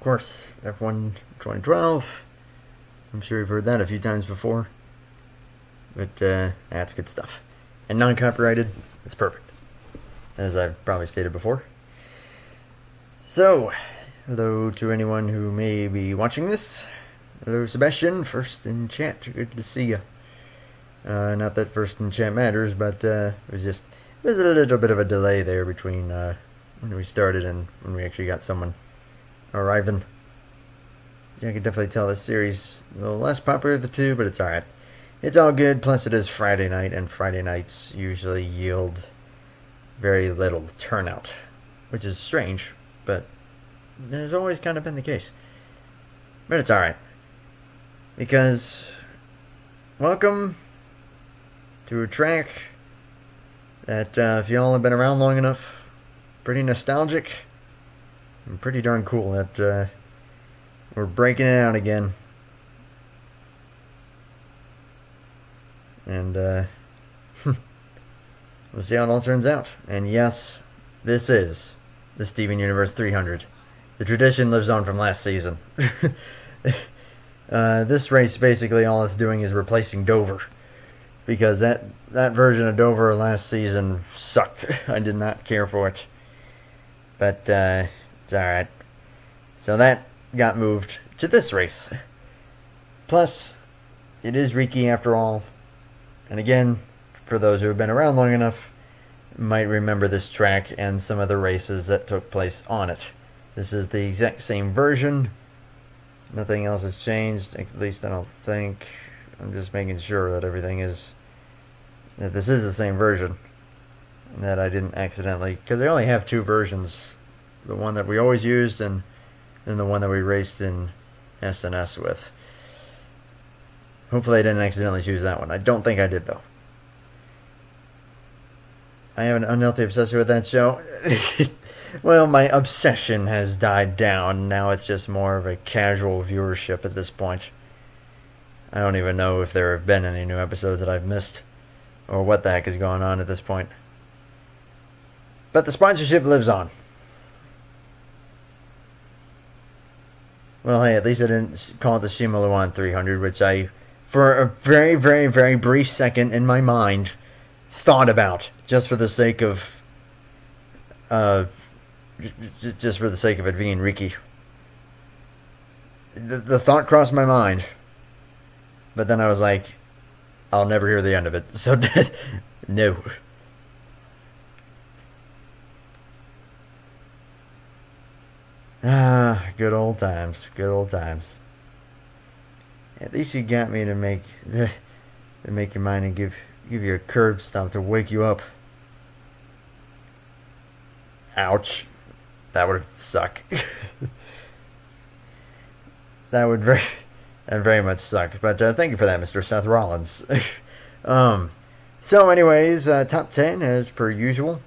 course, F1 2012. I'm sure you've heard that a few times before. But that's good stuff. And non-copyrighted, it's perfect, as I've probably stated before. So, hello to anyone who may be watching this. Hello, Sebastian, first in chat. Good to see you. Not that first in chat matters, but it was a little bit of a delay there between when we started and when we actually got someone arriving. Yeah, I can definitely tell this series a little less popular of the two, but it's alright. It's all good, plus it is Friday night, and Friday nights usually yield very little turnout, which is strange, but it has always kind of been the case. But it's alright, because welcome to a track that, if y'all have been around long enough, pretty nostalgic and pretty darn cool that we're breaking it out again. And we'll see how it all turns out. And yes, this is the Steven Universe 300. The tradition lives on from last season. This race, basically all it's doing is replacing Dover, because that version of Dover last season sucked. I did not care for it, but it's alright. So that got moved to this race. Plus, it is Riki after all. And again, for those who have been around long enough, might remember this track and some of the races that took place on it. This is the exact same version. Nothing else has changed, at least I don't think. I'm just making sure that everything is, that this is the same version, and that I didn't accidentally, because they only have two versions. The one that we always used, and then the one that we raced in SNS with. Hopefully I didn't accidentally choose that one. I don't think I did, though. I have an unhealthy obsession with that show. Well, my obsession has died down. Now it's just more of a casual viewership at this point. I don't even know if there have been any new episodes that I've missed, or what the heck is going on at this point. But the sponsorship lives on. Well, hey, at least I didn't call it the Shima Luan 300, which I, for a very, very, very brief second in my mind, thought about, just for the sake of, just for the sake of it being Riki. The thought crossed my mind, but then I was like, I'll never hear the end of it, so no. Ah, good old times, good old times. At least you got me to make your mind and give you a curb stomp to wake you up. Ouch. That would suck. That would very much suck. But thank you for that, Mr. Seth Rollins. So anyways, top 10 as per usual.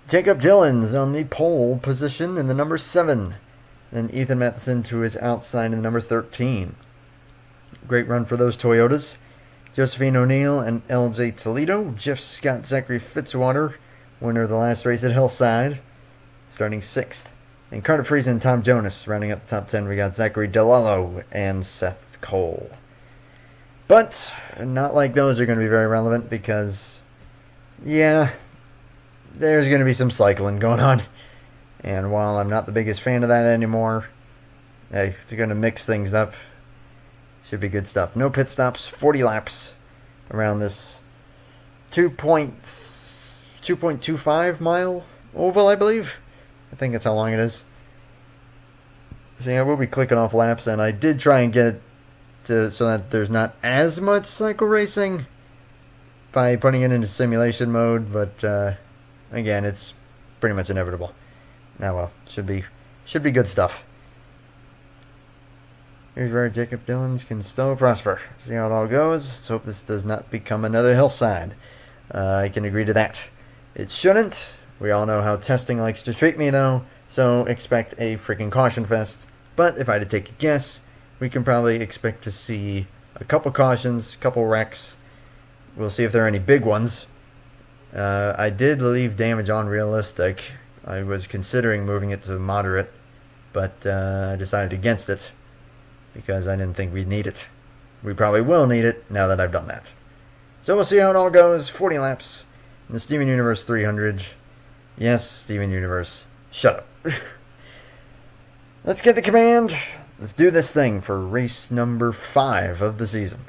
Jacob Dillon's on the pole position in the number 7. Then Ethan Matheson to his outside in the number 13. Great run for those Toyotas. Josephine O'Neill and LJ Toledo. Jeff Scott, Zachary Fitzwater, winner of the last race at Hillside, starting 6th. And Carter Friesen and Tom Jonas rounding up the top 10. We got Zachary DeLallo and Seth Cole. But not like those are going to be very relevant, because, yeah, there's going to be some cycling going on. And while I'm not the biggest fan of that anymore, hey, if you're going to mix things up, should be good stuff. No pit stops, 40 laps around this 2.25 mile oval, I believe. I think that's how long it is. So yeah, we'll be clicking off laps, and I did try and get it to, so that there's not as much cycle racing by putting it into simulation mode, but again, it's pretty much inevitable. Now, well, should be good stuff. Here's where Jacob Dillon's can still prosper. See how it all goes. Let's hope this does not become another Hillside. I can agree to that. It shouldn't. We all know how testing likes to treat me now, so expect a freaking caution fest. But if I had to take a guess, we can probably expect to see a couple cautions, a couple wrecks. We'll see if there are any big ones. I did leave damage on realistic. I was considering moving it to moderate, but I decided against it because I didn't think we'd need it. We probably will need it now that I've done that. So we'll see how it all goes. 40 laps in the Steven Universe 300. Yes, Steven Universe. Shut up. Let's get the command. Let's do this thing for race number 5 of the season.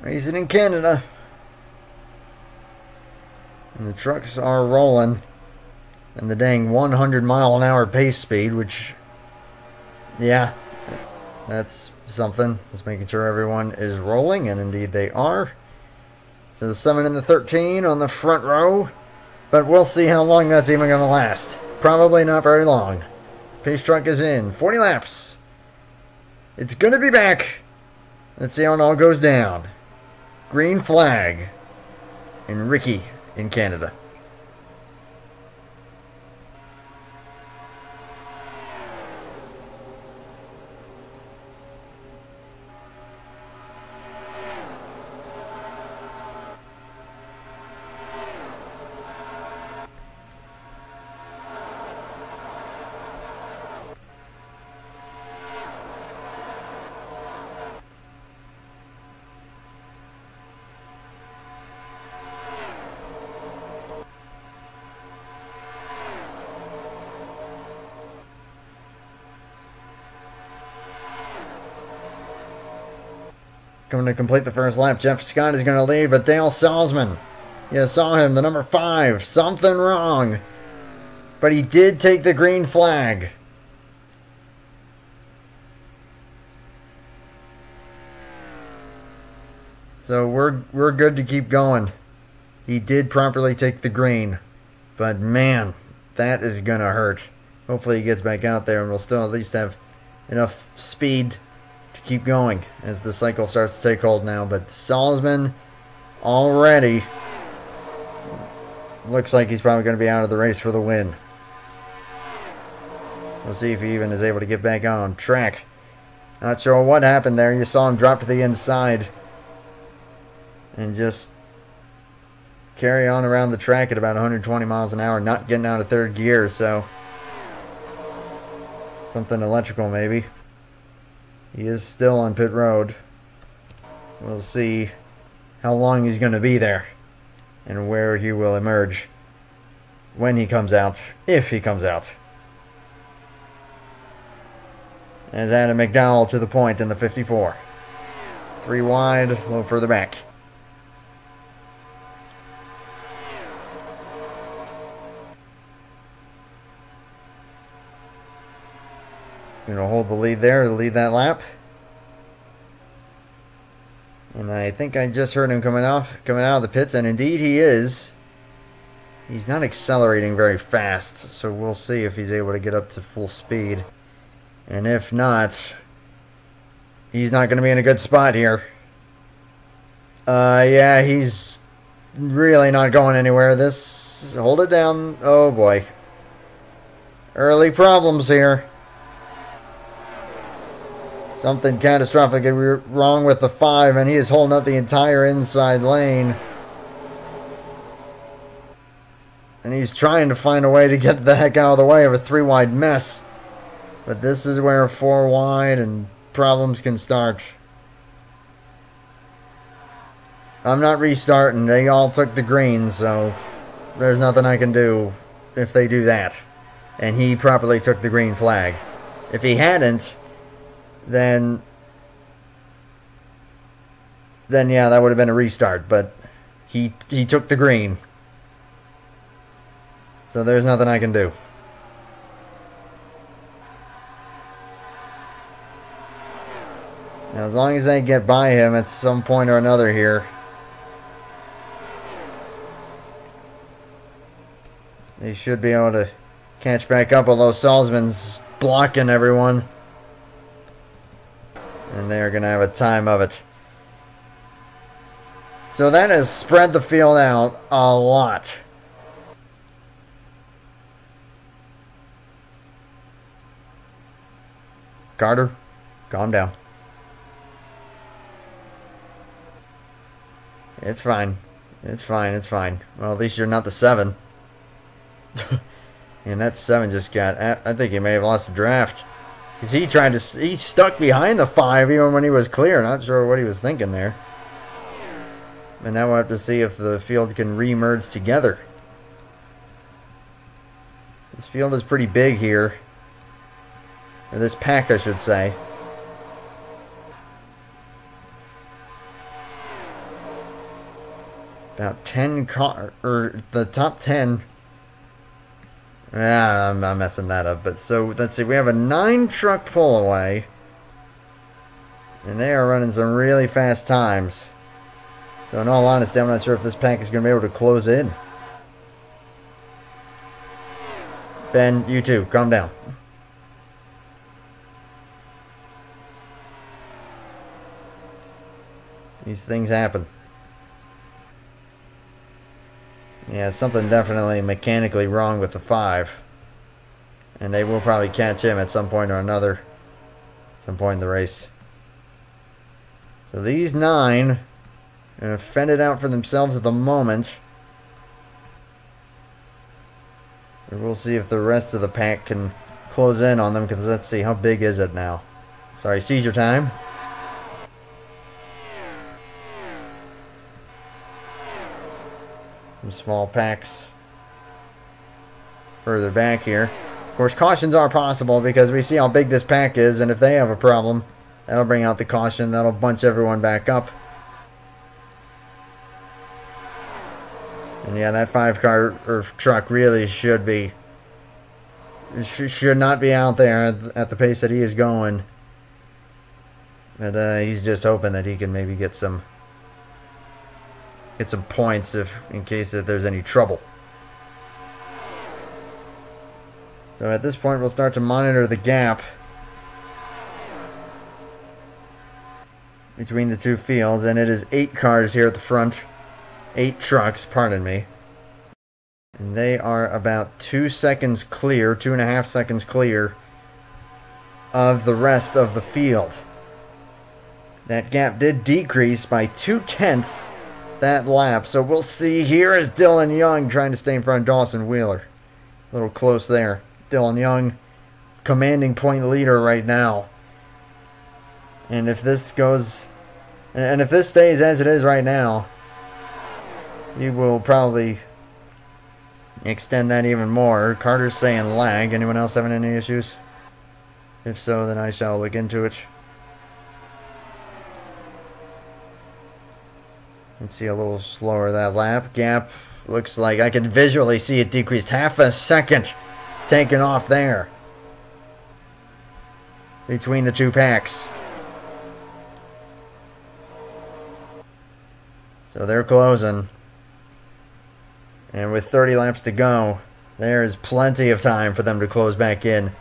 Racing in Canada. And the trucks are rolling. And the dang 100-mile-an-hour pace speed, which, yeah, that's something. Just making sure everyone is rolling, and indeed they are. So the 7 and the 13 on the front row. But we'll see how long that's even going to last. Probably not very long. Pace truck is in. 40 laps. It's going to be back. Let's see how it all goes down. Green flag in Riki in Canada. Coming to complete the first lap, Jeff Scott is going to lead, but Dale Salzman, you saw him, the number 5, something wrong. But he did take the green flag. So we're good to keep going. He did properly take the green. But man, that is going to hurt. Hopefully he gets back out there and we'll still at least have enough speed to keep going as the cycle starts to take hold now. But Salzman already looks like he's probably going to be out of the race for the win. We'll see if he even is able to get back on track. Not sure what happened there. You saw him drop to the inside and just carry on around the track at about 120 miles an hour, not getting out of third gear. So something electrical maybe. He is still on pit road. We'll see how long he's going to be there and where he will emerge when he comes out, if he comes out. As Adam McDowell to the point in the 54. 3 wide, a little further back. Going to hold the lead there to lead that lap. And I think I just heard him coming out of the pits, and indeed he is. He's not accelerating very fast, so we'll see if he's able to get up to full speed. And if not, he's not going to be in a good spot here. Yeah, he's really not going anywhere. Hold it down. Oh boy. Early problems here. Something catastrophic wrong with the 5, and he is holding up the entire inside lane. And he's trying to find a way to get the heck out of the way of a 3 wide mess. But this is where 4 wide and problems can start. I'm not restarting. They all took the green, so there's nothing I can do if they do that. And he properly took the green flag. If he hadn't, then yeah, that would have been a restart. But he took the green. So there's nothing I can do. Now, as long as they get by him at some point or another here, they should be able to catch back up, although Salzman's blocking everyone. And they're going to have a time of it. So that has spread the field out a lot. Carter, calm down. It's fine. It's fine. It's fine. Well, at least you're not the 7. And that 7 just got... I think he may have lost the draft. Because he stuck behind the 5 even when he was clear. Not sure what he was thinking there. And now we'll have to see if the field can re-merge together. This field is pretty big here. Or this pack, I should say. About 10 or the top 10. Yeah, I'm messing that up. But so let's see, we have a 9 truck pull away, and they are running some really fast times. So in all honesty, I'm not sure if this pack is going to be able to close in. Ben, you too, calm down. These things happen. Yeah, something definitely mechanically wrong with the 5. And they will probably catch him at some point or another. Some point in the race. So these 9 are fended out for themselves at the moment. And we'll see if the rest of the pack can close in on them, because let's see, how big is it now? Sorry, seizure time. Some small packs further back here. Of course, cautions are possible because we see how big this pack is, and if they have a problem, that'll bring out the caution. That'll bunch everyone back up. And yeah, that 5-car or truck really should not be out there at the pace that he is going. But he's just hoping that he can maybe get some points in case that there's any trouble. So at this point, we'll start to monitor the gap between the two fields, and it is 8 cars here at the front. 8 trucks, pardon me. And they are about 2 seconds clear, 2.5 seconds clear of the rest of the field. That gap did decrease by 0.2 that lap. So we'll see. Here is Dylan Young trying to stay in front of Dawson Wheeler. A little close there. Dylan Young, commanding point leader right now. And if this goes, and if this stays as it is right now, you will probably extend that even more. Carter's saying lag. Anyone else having any issues? If so, then I shall look into it. Let's see, a little slower that lap. Gap looks like I can visually see it decreased 0.5 seconds, taking off there between the two packs. So they're closing. And with 30 laps to go, there is plenty of time for them to close back in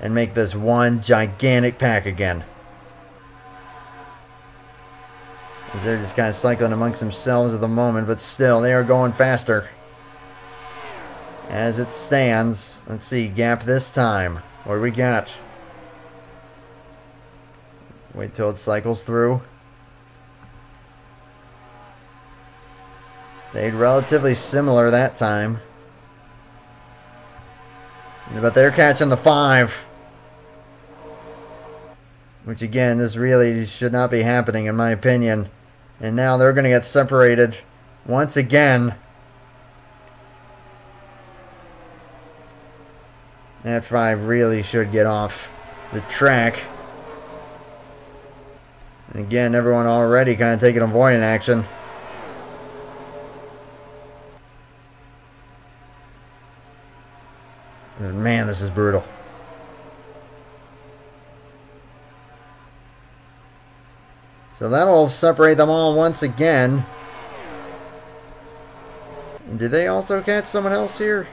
and make this one gigantic pack again. As they're just kind of cycling amongst themselves at the moment, but still, they are going faster. As it stands, let's see, gap this time. What do we got? Wait till it cycles through. Stayed relatively similar that time. But they're catching the 5. Which again, this really should not be happening in my opinion. And now they're going to get separated once again. That 5 really should get off the track. And again, everyone already kind of taking avoidant action. And man, this is brutal. So that'll separate them all once again. Did they also catch someone else here?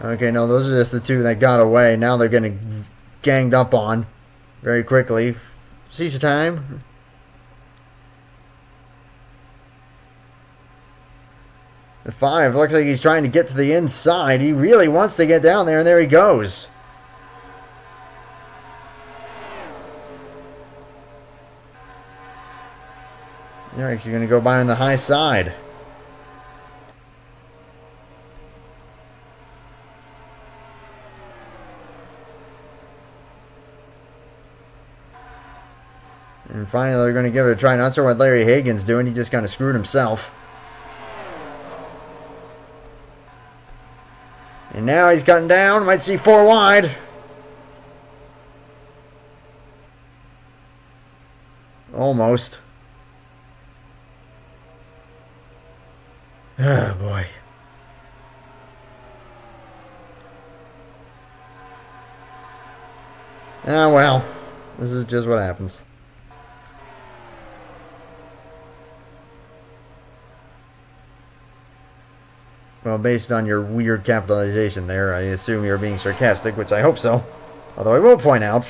Okay, no, those are just the 2 that got away. Now they're getting ganged up on very quickly. Seizure time. The 5 looks like he's trying to get to the inside. He really wants to get down there, and there he goes. They're actually going to go by on the high side. And finally, they're going to give it a try. Not sure what Larry Hagan's doing. He just kind of screwed himself. And now he's cutting down. Might see 4 wide. Almost. Oh, boy. Ah, well. This is just what happens. Well, based on your weird capitalization there, I assume you're being sarcastic, which I hope so. Although I will point out,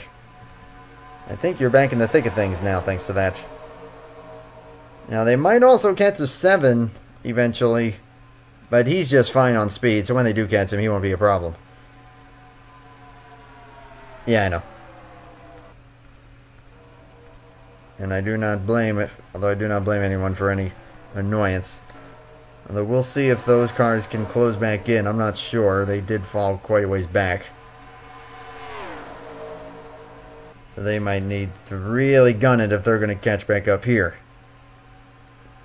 I think you're back in the thick of things now, thanks to that. Now, they might also catch a 7 eventually, but he's just fine on speed, so when they do catch him, he won't be a problem. Yeah, I know. And I do not blame it, although I do not blame anyone for any annoyance. Although we'll see if those cars can close back in. I'm not sure. They did fall quite a ways back. So they might need to really gun it if they're going to catch back up here.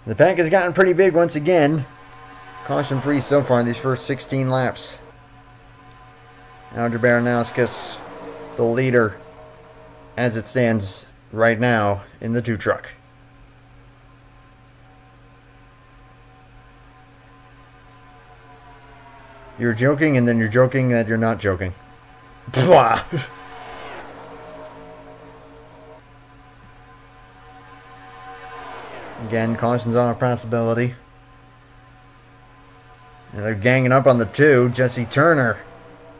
The pack has gotten pretty big once again. Caution free so far in these first 16 laps. Audrey Baranowskis, the leader, as it stands right now in the 2 truck. You're joking, and then you're joking that you're not joking. Blah. Again, caution's on a possibility. And they're ganging up on the 2. Jesse Turner,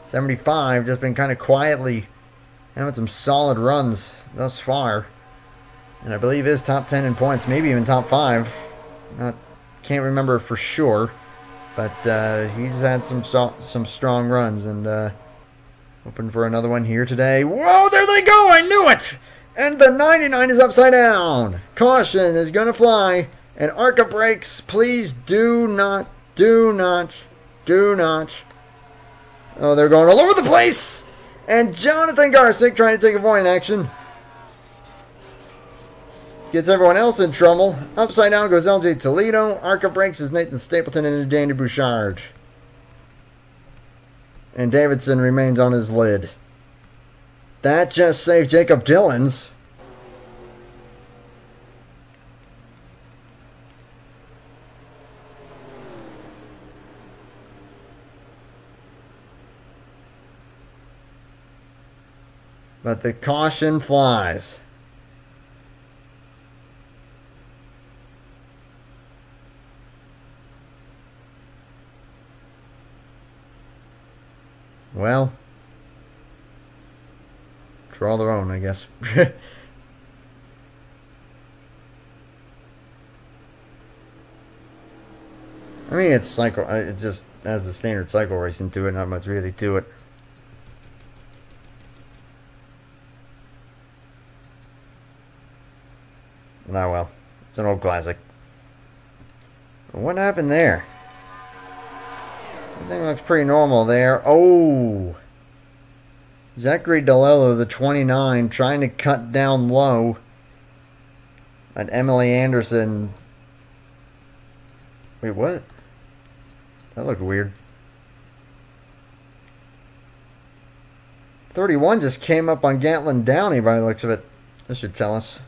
75, just been kind of quietly having some solid runs thus far. And I believe is top 10 in points, maybe even top 5. Can't remember for sure. But he's had some strong runs, and hoping for another one here today. Whoa, there they go! I knew it! And the 99 is upside down. Caution is going to fly. And ARCA brakes, please do not. Oh, they're going all over the place! And Jonathan Garsick trying to take a point action. Gets everyone else in trouble. Upside down goes LJ Toledo. ARCA brakes is Nathan Stapleton and Danny Bouchard. And Davidson remains on his lid. That just saved Jacob Dillons. But the caution flies. Well, draw their own, I guess. I mean, it's cycle. It just has the standard cycle racing to it. Not much really to it. Oh well, it's an old classic. What happened there? Everything looks pretty normal there. Oh! Zachary DeLello, the 29, trying to cut down low. And Emily Anderson. Wait, what? That looked weird. 31 just came up on Gatlin Downey by the looks of it. This should tell us.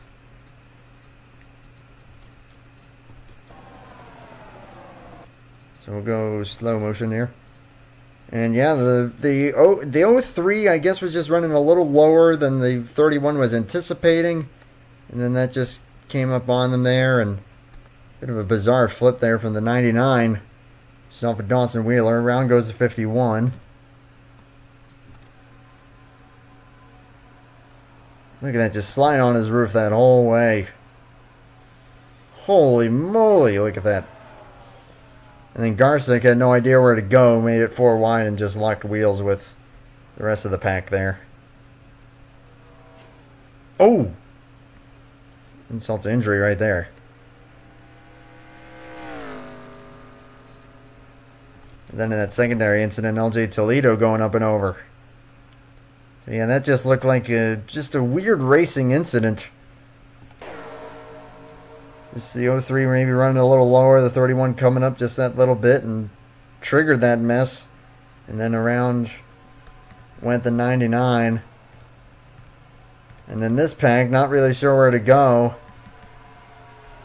So we'll go slow motion here. And yeah, the 03 I guess was just running a little lower than the 31 was anticipating. And then that just came up on them there, and bit of a bizarre flip there from the 99. Off of Dawson Wheeler. Round goes to 51. Look at that, just sliding on his roof that whole way. Holy moly, look at that. And then Garcic had no idea where to go, made it 4 wide and just locked wheels with the rest of the pack there. Oh! Insult to injury right there. And then in that secondary incident, LJ Toledo going up and over. So yeah, that just looked like just a weird racing incident. Just the 03 maybe running a little lower, the 31 coming up just that little bit and triggered that mess. And then around went the 99. And then this pack, not really sure where to go.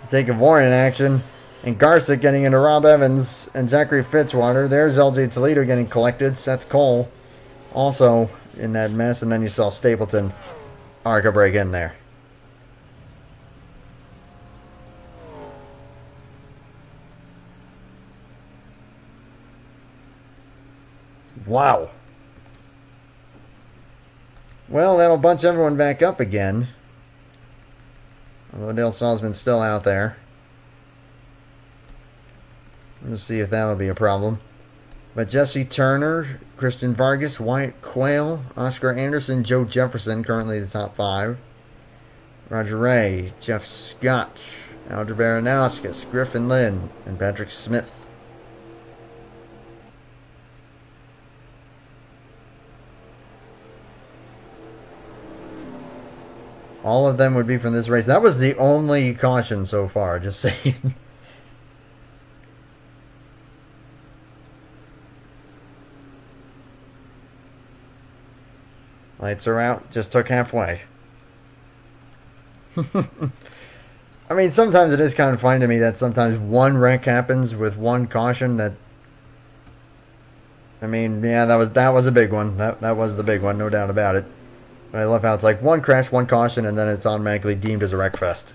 Take a warning action. And Garcic getting into Rob Evans and Zachary Fitzwater. There's LJ Toledo getting collected. Seth Cole also in that mess. And then you saw Stapleton ARCA break in there. Wow. Well, that'll bunch everyone back up again. Although Dale Salzman's still out there. We'll see if that'll be a problem. But Jesse Turner, Christian Vargas, Wyatt Quayle, Oscar Anderson, Joe Jefferson, currently the top 5. Roger Ray, Jeff Scott, Aldra Baranowskis, Griffin Lynn, and Patrick Smith. All of them would be from this race. That was the only caution so far, just saying. Lights are out. Just took halfway. I mean, sometimes it is kind of funny to me that sometimes one wreck happens with one caution that... I mean, yeah, that was a big one. That was the big one, no doubt about it. But I love how it's like one crash, one caution, and then it's automatically deemed as a wreck fest.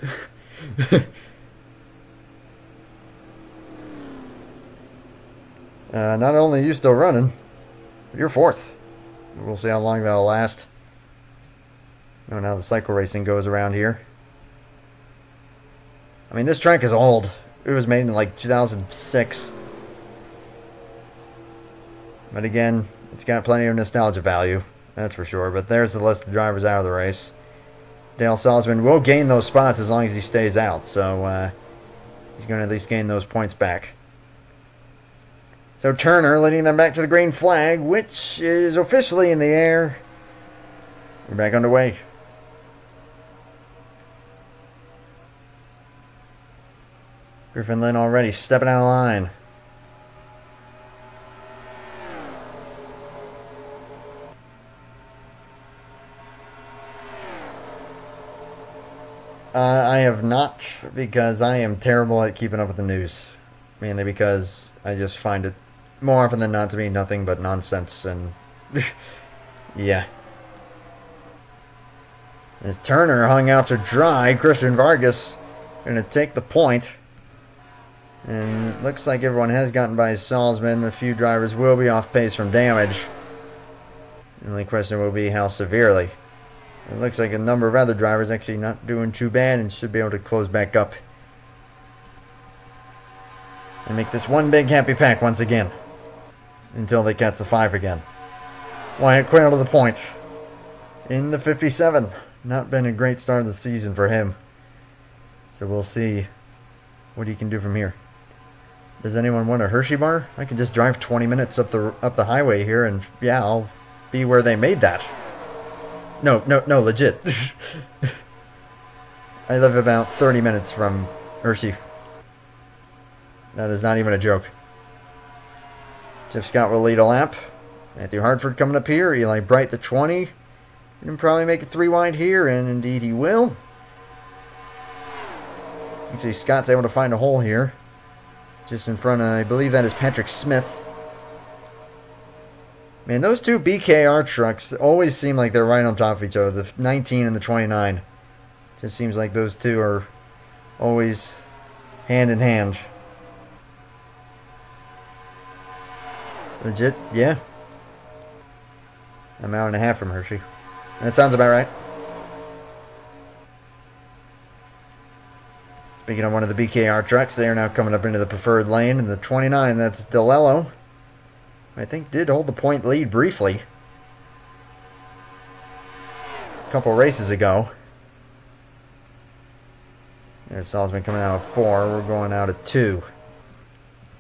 Not only are you still running, but you're 4th. We'll see how long that'll last. Knowing how the cycle racing goes around here. I mean, this track is old. It was made in like 2006. But again, it's got plenty of nostalgia value. That's for sure. But there's the list of drivers out of the race. Dale Salzman will gain those spots as long as he stays out. So he's going to at least gain those points back. So Turner leading them back to the green flag, which is officially in the air. We're back underway. Griffin Lynn already stepping out of line. I have not, because I am terrible at keeping up with the news. Mainly because I just find it more often than not to be nothing but nonsense and yeah. As Turner hung out to dry, Christian Vargas going to take the point. And it looks like everyone has gotten by Salzman. A few drivers will be off pace from damage. The only question will be how severely. It looks like a number of other drivers actually not doing too bad and should be able to close back up. And make this one big happy pack once again. Until they catch the 5 again. Wyatt Quayle to the point. In the 57. Not been a great start of the season for him. So we'll see what he can do from here. Does anyone want a Hershey bar? I can just drive 20 minutes up the highway here and yeah, I'll be where they made that. No, legit. I live about 30 minutes from Hershey. That is not even a joke. Jeff Scott will lead a lap. Matthew Hartford coming up here. Eli Bright the 20. He can probably make it 3 wide here, and indeed he will. Actually, Scott's able to find a hole here. Just in front of, I believe that is Patrick Smith. Man, those two BKR trucks always seem like they're right on top of each other. The 19 and the 29. Just seems like those two are always hand in hand. Legit? Yeah. I'm an hour and a half from Hershey. That sounds about right. Speaking of one of the BKR trucks, they are now coming up into the preferred lane. In the 29, that's DeLello. I think did hold the point lead briefly a couple races ago. There's Salzman coming out of 4. We're going out of 2.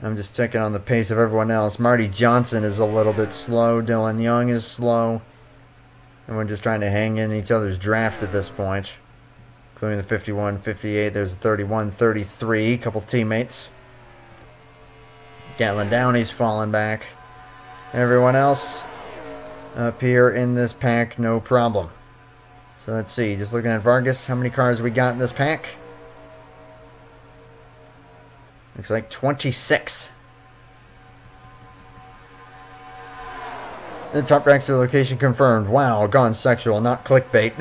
I'm just checking on the pace of everyone else. Marty Johnson is a little bit slow. Dylan Young is slow. And we're just trying to hang in each other's draft at this point. Including the 51, 58. There's the 31, 33. Couple teammates. Gatlin Downey's falling back. Everyone else up here in this pack, no problem. So let's see. Just looking at Vargas, how many cars we got in this pack? Looks like 26. The top dragster location confirmed. Wow, gone sexual, not clickbait.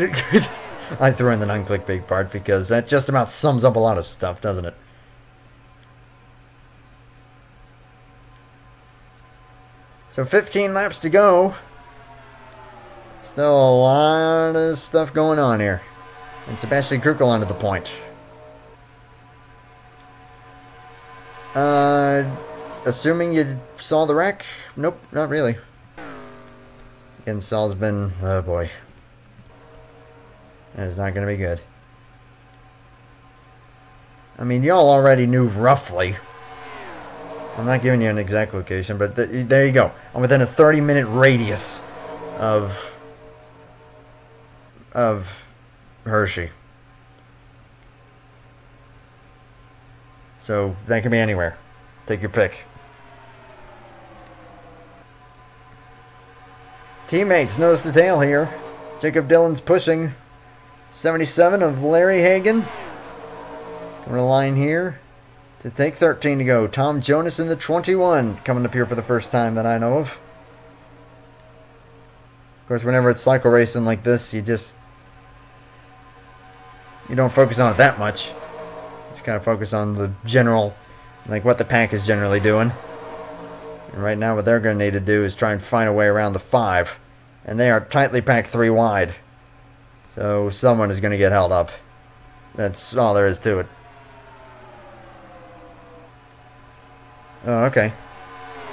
I threw in the non-clickbait part because that just about sums up a lot of stuff, doesn't it? So 15 laps to go. Still a lot of stuff going on here. And Sebastian Krukel onto the point. Assuming you saw the wreck? Nope, not really. Again, Saul's been... oh boy. That is not going to be good. I mean, y'all already knew roughly. I'm not giving you an exact location, but there you go. I'm within a 30-minute radius of Hershey. So that can be anywhere. Take your pick. Teammates, notice the tail here. Jacob Dillon's pushing. 77 of Larry Hagan. Coming to the line here to take 13 to go. Tom Jonas in the 21 coming up here for the first time that I know of. Of course, whenever it's cycle racing like this, you don't focus on it that much. Just kind of focus on the general, like what the pack is generally doing. And right now what they're going to need to do is try and find a way around the 5. And they are tightly packed 3 wide. So someone is going to get held up. That's all there is to it. Oh, okay.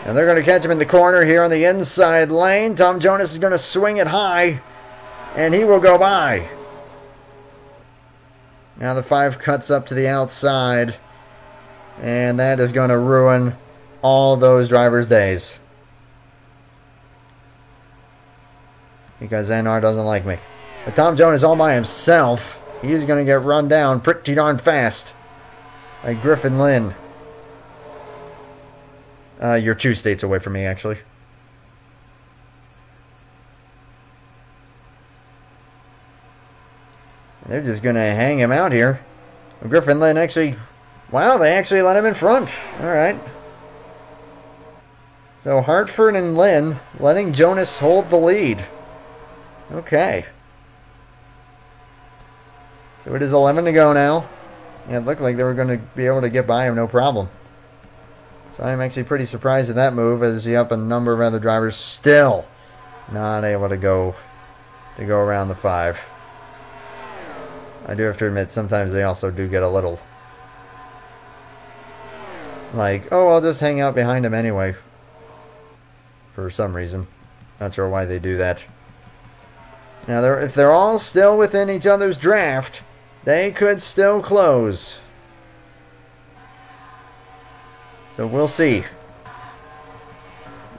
And they're going to catch him in the corner here on the inside lane. Tom Jonas is going to swing it high. And he will go by. Now the 5 cuts up to the outside. And that is going to ruin all those drivers' days. Because NR doesn't like me. But Tom Jonas all by himself. He's going to get run down pretty darn fast by Griffin Lynn. You're 2 states away from me, actually. They're just going to hang him out here. Griffin Lynn actually... wow, they actually let him in front. Alright. So Hartford and Lynn letting Jonas hold the lead. Okay. So it is 11 to go now. Yeah, it looked like they were going to be able to get by him no problem. So I'm actually pretty surprised at that move, as you have a number of other drivers still not able to go around the 5. I do have to admit, sometimes they also do get a little like, oh, I'll just hang out behind him anyway. For some reason. Not sure why they do that. Now, if they're all still within each other's draft, they could still close. So we'll see.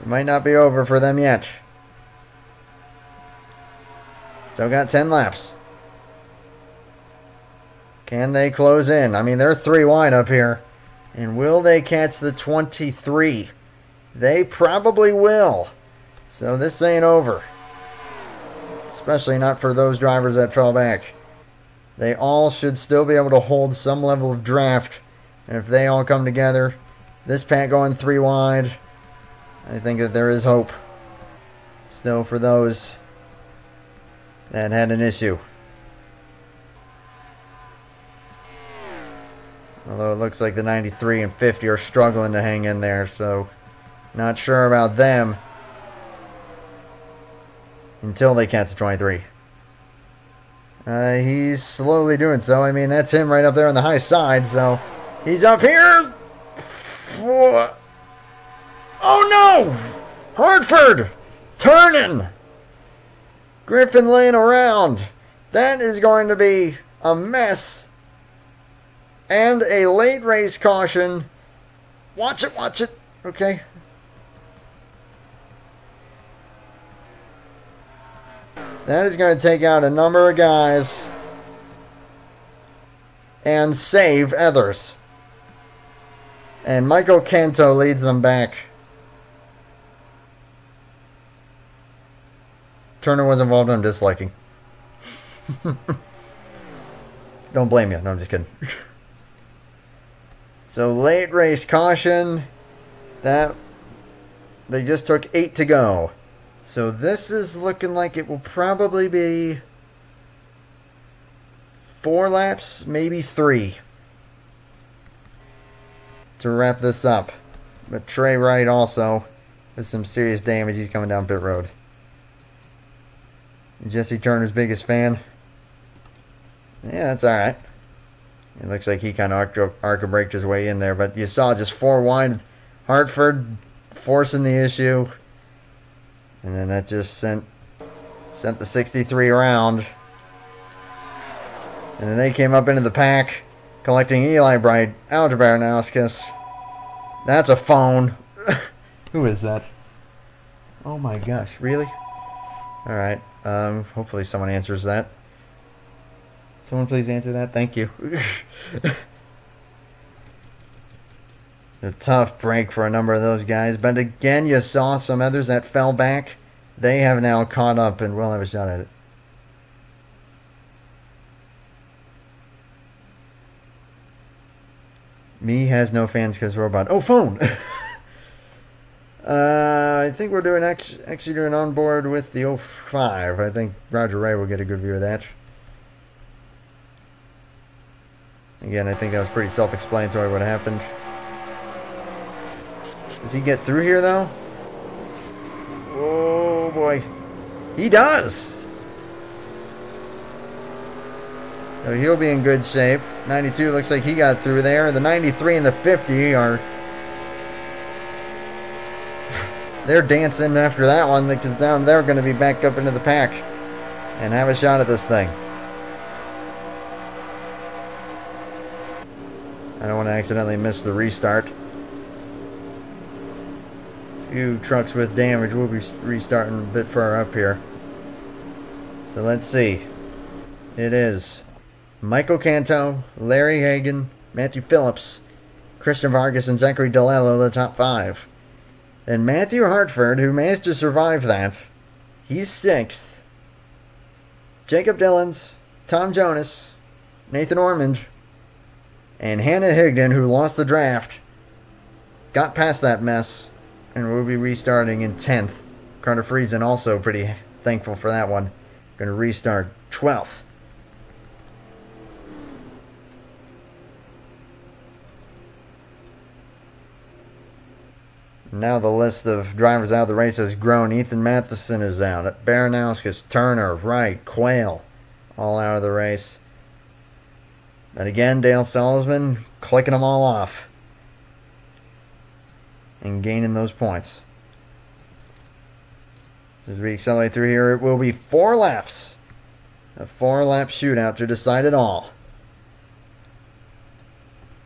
It might not be over for them yet. Still got 10 laps. Can they close in? I mean, they're 3 wide up here. And will they catch the 23? They probably will. So this ain't over. Especially not for those drivers that fell back. They all should still be able to hold some level of draft. And if they all come together, this pack going 3 wide, I think that there is hope still for those that had an issue. Although it looks like the 93 and 50 are struggling to hang in there, so not sure about them until they catch the 23. He's slowly doing so. I mean, that's him right up there on the high side, so he's up here. Oh no! Hartford turning. Griffin laying around. That is going to be a mess. And a late race caution. Watch it, watch it. Okay. That is going to take out a number of guys and save others. And Michael Canto leads them back. Turner was involved, I'm disliking. Don't blame you. No, I'm just kidding. So late race caution. That they just took 8 to go. So this is looking like it will probably be 4 laps, maybe 3, to wrap this up. But Trey Wright also with some serious damage. He's coming down pit road. Jesse Turner's biggest fan. Yeah, that's alright. It looks like he kind of arc braked his way in there, but you saw just 4 wide. Hartford forcing the issue. And then that just sent the 63 around. And then they came up into the pack, collecting Eli Bright, Algebra Nauskas. That's a phone. Who is that? Oh my gosh, really? Alright, hopefully someone answers that. Someone please answer that, thank you. A tough break for a number of those guys, but again you saw some others that fell back. They have now caught up and will have a shot at it. Me has no fans because robot. Oh, phone! I think we're doing actually doing on board with the 05. I think Roger Ray will get a good view of that. Again, I think that was pretty self-explanatory what happened. Does he get through here, though? Oh, boy. He does! So he'll be in good shape. 92 looks like he got through there. The 93 and the 50 are... They're dancing after that one because now they're going to be back up into the pack and have a shot at this thing. I don't want to accidentally miss the restart. Few trucks with damage. We'll be restarting a bit further up here. So let's see. It is Michael Canto, Larry Hagan, Matthew Phillips, Christian Vargas, and Zachary DeLello, the top 5. Then Matthew Hartford, who managed to survive that, he's 6th. Jacob Dillons, Tom Jonas, Nathan Ormond, and Hannah Higdon, who lost the draft, got past that mess, and we'll be restarting in 10th. Carter Friesen also pretty thankful for that one. Going to restart 12th. Now the list of drivers out of the race has grown. Ethan Matheson is out. Baranowskis, Turner, Wright, Quayle, all out of the race. And again, Dale Salzman clicking them all off and gaining those points. As we accelerate through here, it will be 4 laps. A 4-lap shootout to decide it all.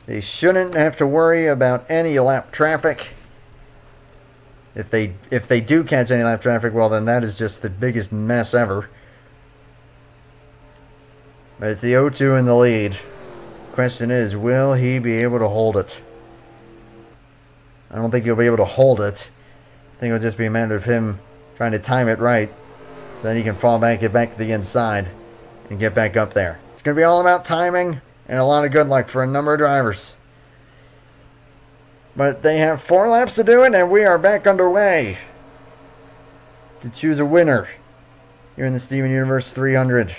They shouldn't have to worry about any lap traffic. If they do catch any lap traffic, well then that is just the biggest mess ever. But it's the 0-2 in the lead. Question is, will he be able to hold it? I don't think he'll be able to hold it. I think it'll just be a matter of him trying to time it right so that he can fall back, get back to the inside, and get back up there. It's going to be all about timing and a lot of good luck for a number of drivers. But they have 4 laps to do it, and we are back underway to choose a winner here in the Steven Universe 300.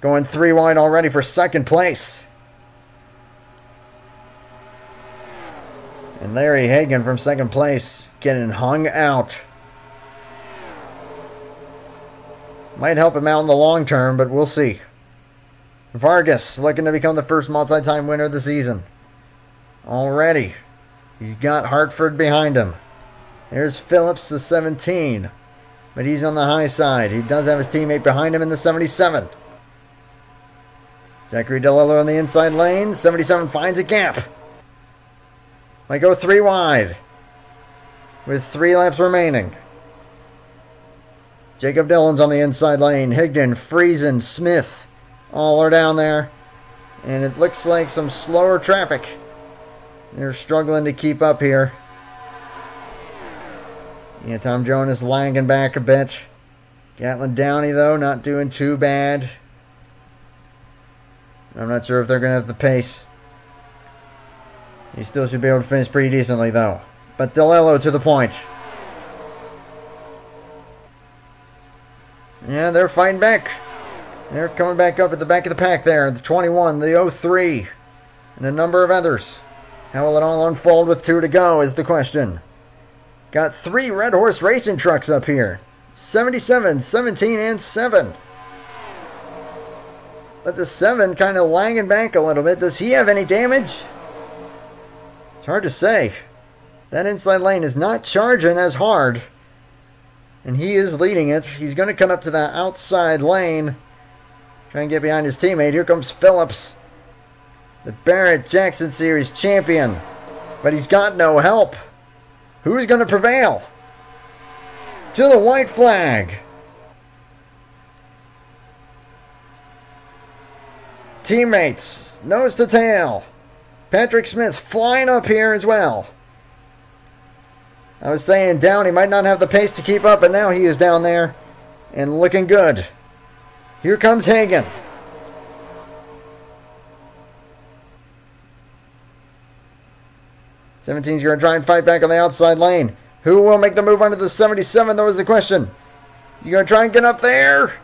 Going 3 wide already for 2nd place. And Larry Hagan from 2nd place getting hung out. Might help him out in the long term, but we'll see. Vargas looking to become the first multi-time winner of the season. Already. He's got Hartford behind him. There's Phillips, the 17. But he's on the high side. He does have his teammate behind him in the 77. Zachary DeLillo on the inside lane. 77 finds a gap. Might go 3 wide. With 3 laps remaining. Jacob Dillon's on the inside lane. Higdon, Friesen, Smith. All are down there. And it looks like some slower traffic. They're struggling to keep up here. Yeah, Tom Jonas lagging back a bit. Gatlin Downey, though, not doing too bad. I'm not sure if they're going to have the pace. He still should be able to finish pretty decently, though. But DeLillo to the point. Yeah, they're fighting back. They're coming back up at the back of the pack there. The 21, the 03, and a number of others. How will it all unfold with 2 to go is the question. Got 3 Red Horse Racing trucks up here. 77, 17, and 7. But the 7 kind of lagging back a little bit. Does he have any damage? It's hard to say. That inside lane is not charging as hard. And he is leading it. He's going to come up to that outside lane. Try and get behind his teammate. Here comes Phillips. The Barrett Jackson Series champion. But he's got no help. Who's going to prevail? To the white flag. Teammates, nose to tail. Patrick Smith flying up here as well. I was saying Downey might not have the pace to keep up, but now he is down there and looking good. Here comes Hagan. '17's going to try and fight back on the outside lane. Who will make the move under the 77? That was the question. You going to try and get up there?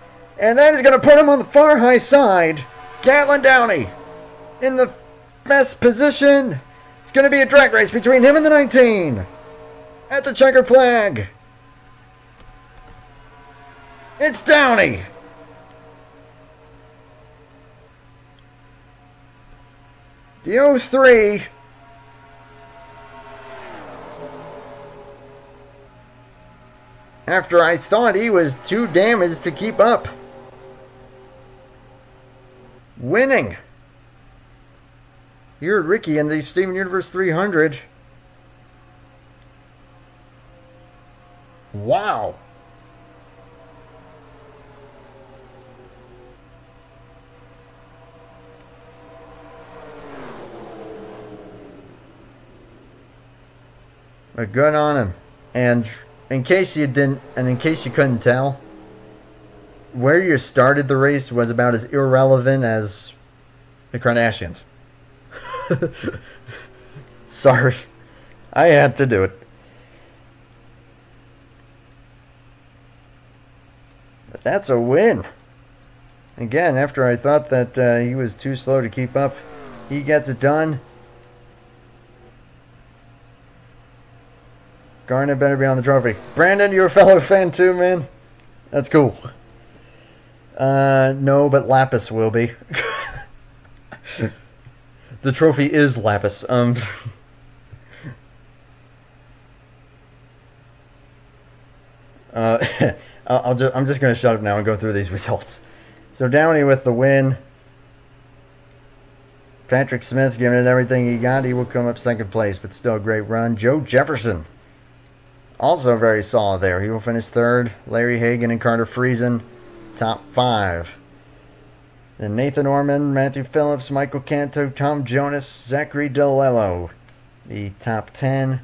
And that is going to put him on the far high side. Gatlin Downey in the best position. It's going to be a drag race between him and the 19. At the checkered flag. It's Downey. The 03. After I thought he was too damaged to keep up. Winning. Here at Riki in the Steven Universe 300. Wow. But good on him. And in case you didn't, and in case you couldn't tell, where you started the race was about as irrelevant as the Kardashians. Sorry. I had to do it. But that's a win. Again, after I thought that he was too slow to keep up, he gets it done. Garnet better be on the trophy. Brandon, you're a fellow fan too, man? That's cool. No, but Lapis will be. The trophy is Lapis. I'm just going to shut up now and go through these results. So Downey with the win. Patrick Smith giving it everything he got. He will come up second place, but still a great run. Joe Jefferson, also very solid there. He will finish third. Larry Hagan and Carter Friesen, top 5. Then Nathan Orman, Matthew Phillips, Michael Canto, Tom Jonas, Zachary DeLillo, the top 10.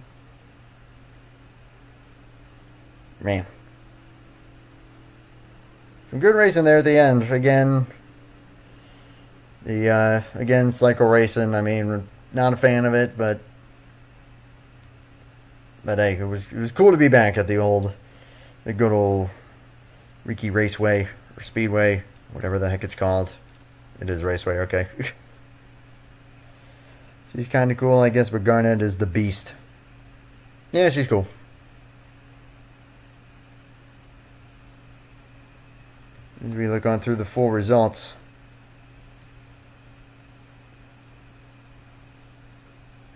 Man. Some good racing there at the end. Again, cycle racing. I mean, not a fan of it, but hey, it was cool to be back at the good old Riki Raceway or Speedway, whatever the heck it's called. It is Raceway, okay. She's kind of cool, I guess, but Garnet is the beast. Yeah, she's cool. As we look on through the full results.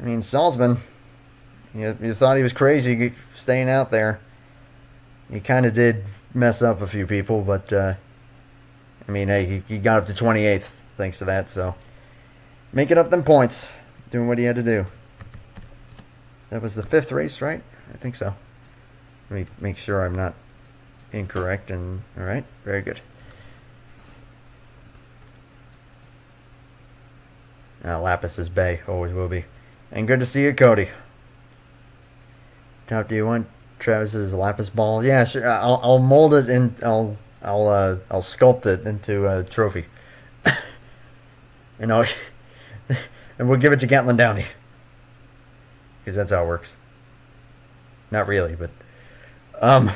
mean, Salzman, you thought he was crazy staying out there. He kind of did mess up a few people, but I mean, hey, he got up to 28th thanks to that. So making up them points, doing what he had to do. That was the 5th race, right? I think so. Let me make sure I'm not incorrect. And all right, very good. Lapis is Bay, always will be. And good to see you, Cody. Top, do you want Travis's Lapis ball? Yeah, sure. I'll mold it and I'll sculpt it into a trophy. and and we'll give it to Gatlin Downey, because that's how it works. Not really, but I'm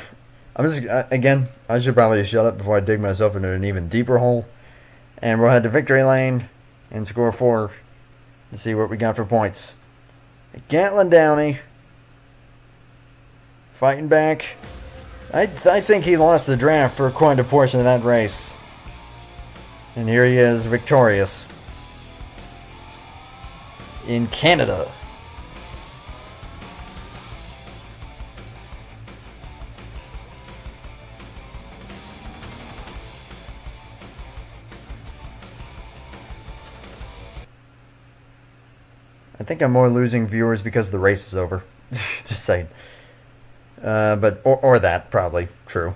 just again. I should probably shut up before I dig myself into an even deeper hole. And we'll head to victory lane and score 4 to see what we got for points. Gatlin Downey fighting back. I think he lost the draft for quite a portion of that race. And here he is, victorious. In Canada. I think I'm more losing viewers because the race is over. Just saying. But or that probably true.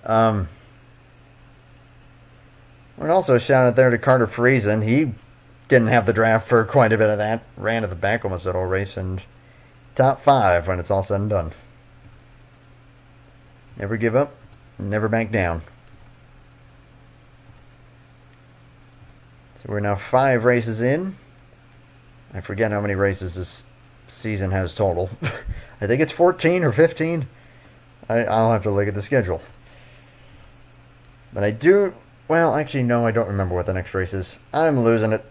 And also a shout out there to Carter Friesen. He didn't have the draft for quite a bit of that. Ran at the back almost that whole race and top 5 when it's all said and done. Never give up, never back down. So we're now 5 races in. I forget how many races this season has total. I think it's 14 or 15. I'll have to look at the schedule. But I do... Well, actually, no, I don't remember what the next race is. I'm losing it.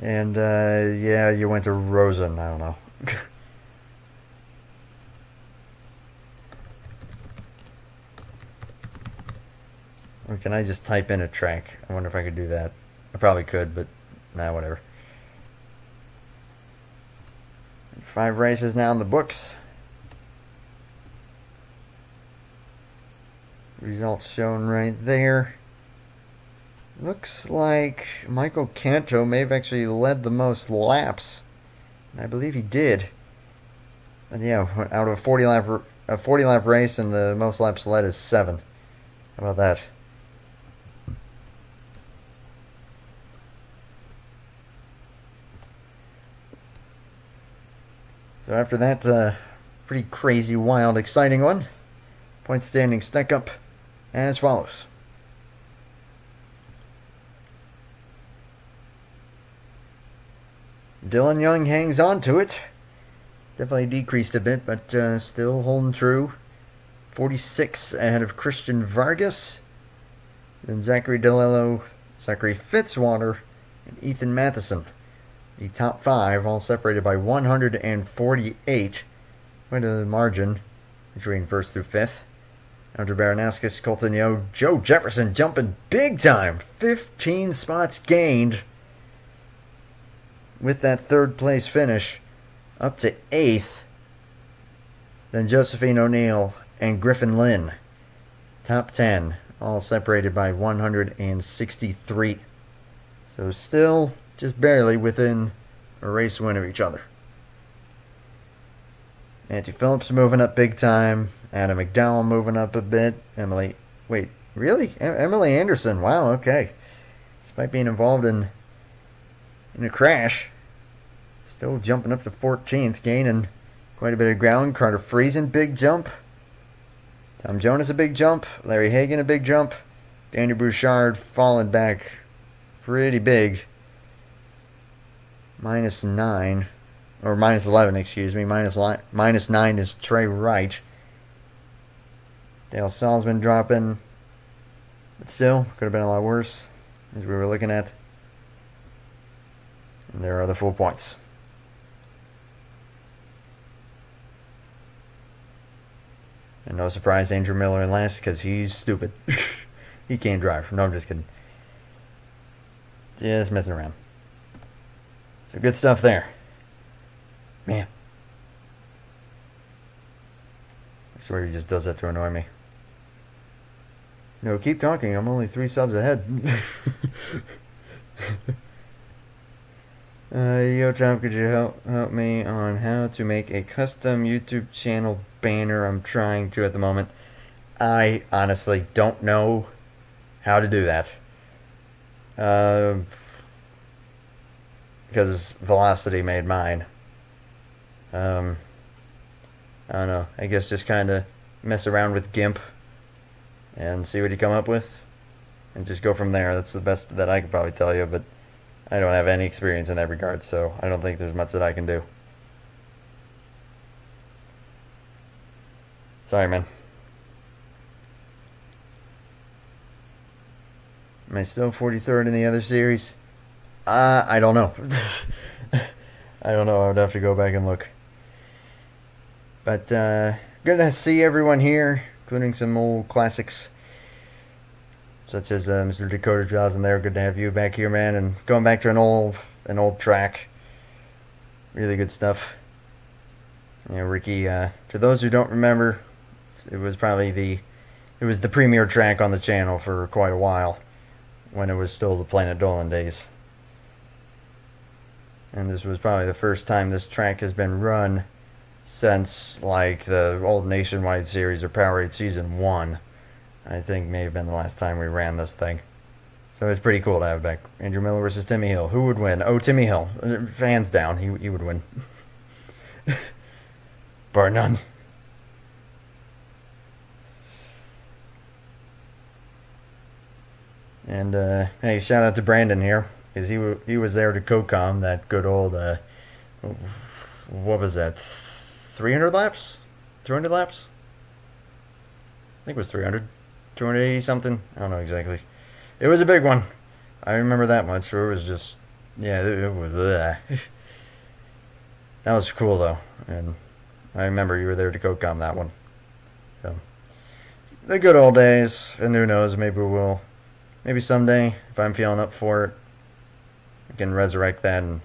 And, yeah, you went to Rosen. I don't know. Or can I just type in a track? I wonder if I could do that. I probably could, but nah, whatever. 5 races now in the books. Results shown right there. Looks like Michael Canto may have actually led the most laps. I believe he did. And yeah, out of a 40 lap race, and the most laps led is 7. How about that? So after that pretty crazy, wild, exciting one, point standings stack up as follows. Dylan Young hangs on to it. Definitely decreased a bit, but still holding true. 46 ahead of Christian Vargas. Then Zachary DeLello, Zachary Fitzwater, and Ethan Matheson. The top 5, all separated by 148. Quite a margin between 1st through 5th. Andrew Baranowskis, Colton Yo, Joe Jefferson jumping big time. 15 spots gained with that 3rd place finish. Up to 8th. Then Josephine O'Neill and Griffin Lynn. Top 10, all separated by 163. So still just barely within a race win of each other. Nancy Phillips moving up big time. Adam McDowell moving up a bit. Emily, wait, really? Emily Anderson, wow, okay. Despite being involved in a crash, still jumping up to 14th, gaining quite a bit of ground. Carter Friesen, big jump. Tom Jonas, a big jump. Larry Hagan, a big jump. Danny Bouchard falling back pretty big. -9, or -11, excuse me. -9 is Trey Wright. Dale Salzman dropping, but still could have been a lot worse, as we were looking at. And there are the full points. And no surprise, Andrew Miller in last, because he's stupid. He can't drive. No, I'm just kidding. Just messing around. So good stuff there. Man. I swear he just does that to annoy me. No, keep talking. I'm only 3 subs ahead. Yo, Chop, could you help me on how to make a custom YouTube channel banner? I'm trying to at the moment. I honestly don't know how to do that. Because Velocity made mine. I don't know. I guess just kind of mess around with GIMP and see what you come up with, and just go from there. That's the best that I could probably tell you, but I don't have any experience in that regard, so I don't think there's much that I can do. Sorry, man. Am I still 43rd in the other series? I don't know. I don't know. I would have to go back and look. But good to see everyone here, including some old classics, such as Mr. Dakota Jaws in there. Good to have you back here, man. And going back to an old track. Really good stuff. You know, Riki, to those who don't remember, it was probably the premier track on the channel for quite a while, when it was still the Planet Dolan days. And this was probably the first time this track has been run since, like, the old Nationwide series or Powerade Season 1. I think may have been the last time we ran this thing. So it's pretty cool to have it back. Andrew Miller versus Timmy Hill. Who would win? Oh, Timmy Hill. Hands down, he would win. Bar none. And hey, shout out to Brandon here, because he was there to COCOM that good old what was that, 300 laps, 200 laps? I think it was 300, 280 something. I don't know exactly. It was a big one. I remember that much. So it was just, yeah, it was. That was cool though, and I remember you were there to COCOM that one. So the good old days, and who knows, maybe someday, if I'm feeling up for it, I can resurrect that and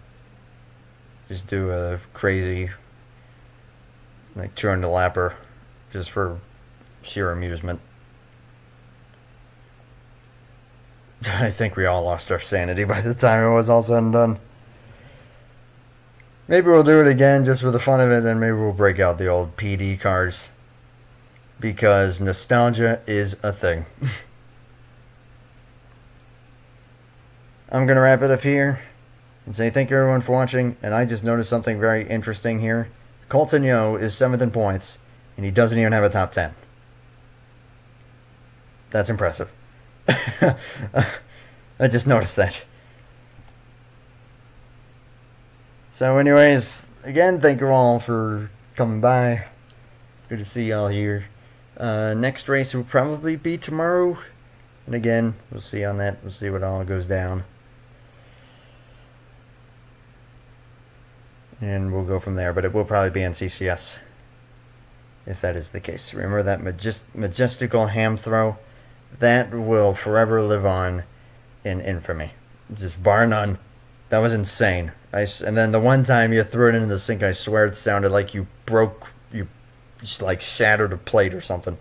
just do a crazy, like, 200 lapper, just for sheer amusement. I think we all lost our sanity by the time it was all said and done. Maybe we'll do it again just for the fun of it, and maybe we'll break out the old PD cars, because nostalgia is a thing. I'm going to wrap it up here and say thank you everyone for watching. And I just noticed something very interesting here. Colton Yo is 7th in points, and he doesn't even have a top 10. That's impressive. I just noticed that. So anyways, again, thank you all for coming by. Good to see y'all here. Next race will probably be tomorrow. And again, we'll see on that. We'll see what all goes down. And we'll go from there, but it will probably be in CCS, if that is the case. Remember that majestical ham throw? That will forever live on in infamy. Just bar none. That was insane. And then the one time you threw it into the sink, I swear it sounded like you just like shattered a plate or something.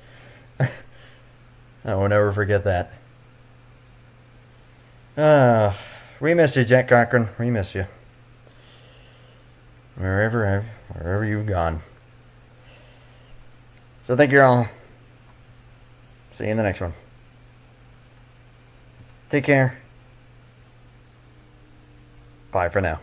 I will never forget that. We miss you, Jack Cochran. We miss you. Wherever you've gone. So thank you all. See you in the next one. Take care. Bye for now.